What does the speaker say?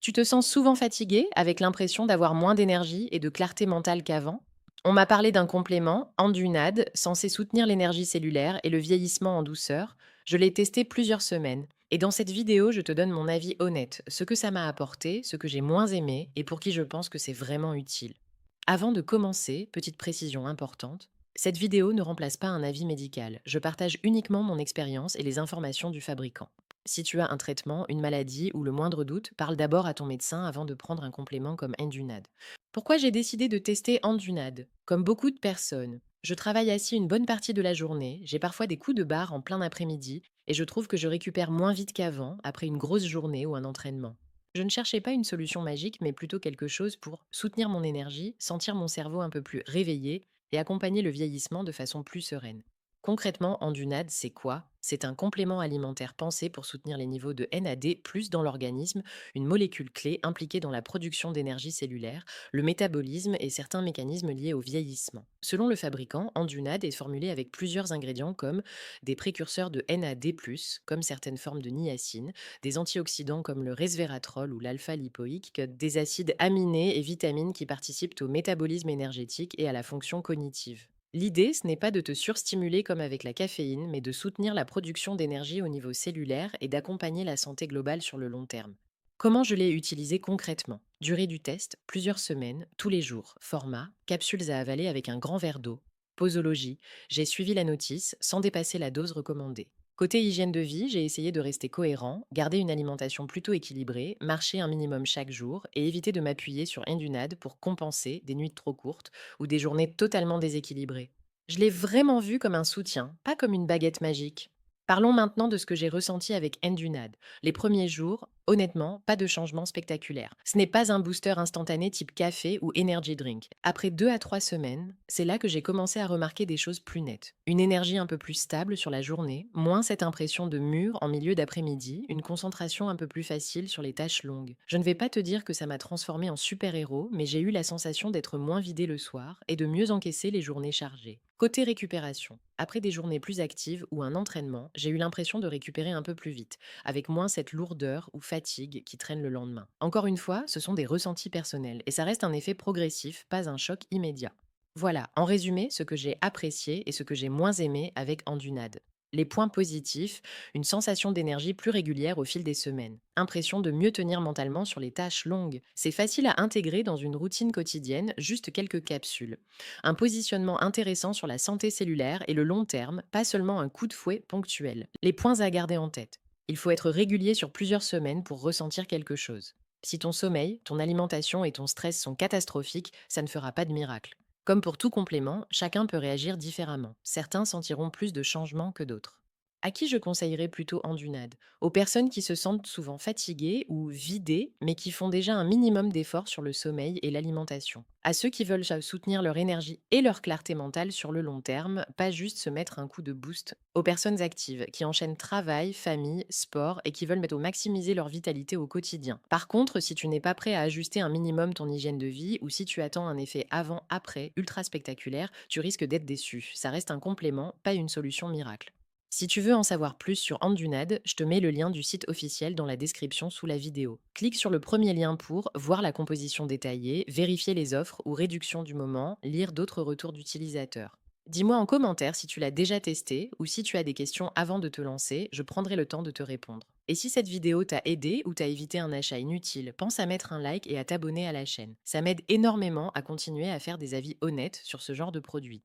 Tu te sens souvent fatigué, avec l'impression d'avoir moins d'énergie et de clarté mentale qu'avant? On m'a parlé d'un complément, Andunade, censé soutenir l'énergie cellulaire et le vieillissement en douceur. Je l'ai testé plusieurs semaines. Et dans cette vidéo, je te donne mon avis honnête, ce que ça m'a apporté, ce que j'ai moins aimé et pour qui je pense que c'est vraiment utile. Avant de commencer, petite précision importante, cette vidéo ne remplace pas un avis médical. Je partage uniquement mon expérience et les informations du fabricant. Si tu as un traitement, une maladie ou le moindre doute, parle d'abord à ton médecin avant de prendre un complément comme Endunad. Pourquoi j'ai décidé de tester Endunad? Comme beaucoup de personnes, je travaille assis une bonne partie de la journée, j'ai parfois des coups de barre en plein après-midi et je trouve que je récupère moins vite qu'avant après une grosse journée ou un entraînement. Je ne cherchais pas une solution magique, mais plutôt quelque chose pour soutenir mon énergie, sentir mon cerveau un peu plus réveillé et accompagner le vieillissement de façon plus sereine. Concrètement, Andunad, c'est quoi? C'est un complément alimentaire pensé pour soutenir les niveaux de NAD+ dans l'organisme, une molécule clé impliquée dans la production d'énergie cellulaire, le métabolisme et certains mécanismes liés au vieillissement. Selon le fabricant, Andunad est formulé avec plusieurs ingrédients comme des précurseurs de NAD+, comme certaines formes de niacine, des antioxydants comme le resveratrol ou l'alpha-lipoïque, des acides aminés et vitamines qui participent au métabolisme énergétique et à la fonction cognitive. L'idée, ce n'est pas de te surstimuler comme avec la caféine, mais de soutenir la production d'énergie au niveau cellulaire et d'accompagner la santé globale sur le long terme. Comment je l'ai utilisé concrètement? Durée du test, plusieurs semaines, tous les jours. Format, capsules à avaler avec un grand verre d'eau. Posologie, j'ai suivi la notice sans dépasser la dose recommandée. Côté hygiène de vie, j'ai essayé de rester cohérent, garder une alimentation plutôt équilibrée, marcher un minimum chaque jour et éviter de m'appuyer sur Indunad pour compenser des nuits trop courtes ou des journées totalement déséquilibrées. Je l'ai vraiment vu comme un soutien, pas comme une baguette magique. Parlons maintenant de ce que j'ai ressenti avec Endunad. Les premiers jours, honnêtement, pas de changement spectaculaire. Ce n'est pas un booster instantané type café ou energy drink. Après 2 à 3 semaines, c'est là que j'ai commencé à remarquer des choses plus nettes. Une énergie un peu plus stable sur la journée, moins cette impression de mur en milieu d'après-midi, une concentration un peu plus facile sur les tâches longues. Je ne vais pas te dire que ça m'a transformé en super-héros, mais j'ai eu la sensation d'être moins vidé le soir et de mieux encaisser les journées chargées. Côté récupération, après des journées plus actives ou un entraînement, j'ai eu l'impression de récupérer un peu plus vite, avec moins cette lourdeur ou fatigue qui traîne le lendemain. Encore une fois, ce sont des ressentis personnels et ça reste un effet progressif, pas un choc immédiat. Voilà, en résumé, ce que j'ai apprécié et ce que j'ai moins aimé avec Andunad. Les points positifs, une sensation d'énergie plus régulière au fil des semaines. Impression de mieux tenir mentalement sur les tâches longues. C'est facile à intégrer dans une routine quotidienne, juste quelques capsules. Un positionnement intéressant sur la santé cellulaire et le long terme, pas seulement un coup de fouet ponctuel. Les points à garder en tête. Il faut être régulier sur plusieurs semaines pour ressentir quelque chose. Si ton sommeil, ton alimentation et ton stress sont catastrophiques, ça ne fera pas de miracle. Comme pour tout complément, chacun peut réagir différemment. Certains sentiront plus de changements que d'autres. À qui je conseillerais plutôt Andunade? Aux personnes qui se sentent souvent fatiguées ou vidées, mais qui font déjà un minimum d'efforts sur le sommeil et l'alimentation. À ceux qui veulent soutenir leur énergie et leur clarté mentale sur le long terme, pas juste se mettre un coup de boost. Aux personnes actives, qui enchaînent travail, famille, sport et qui veulent maximiser leur vitalité au quotidien. Par contre, si tu n'es pas prêt à ajuster un minimum ton hygiène de vie ou si tu attends un effet avant-après ultra spectaculaire, tu risques d'être déçu. Ça reste un complément, pas une solution miracle. Si tu veux en savoir plus sur Andunad, je te mets le lien du site officiel dans la description sous la vidéo. Clique sur le premier lien pour voir la composition détaillée, vérifier les offres ou réductions du moment, lire d'autres retours d'utilisateurs. Dis-moi en commentaire si tu l'as déjà testé ou si tu as des questions avant de te lancer, je prendrai le temps de te répondre. Et si cette vidéo t'a aidé ou t'a évité un achat inutile, pense à mettre un like et à t'abonner à la chaîne. Ça m'aide énormément à continuer à faire des avis honnêtes sur ce genre de produit.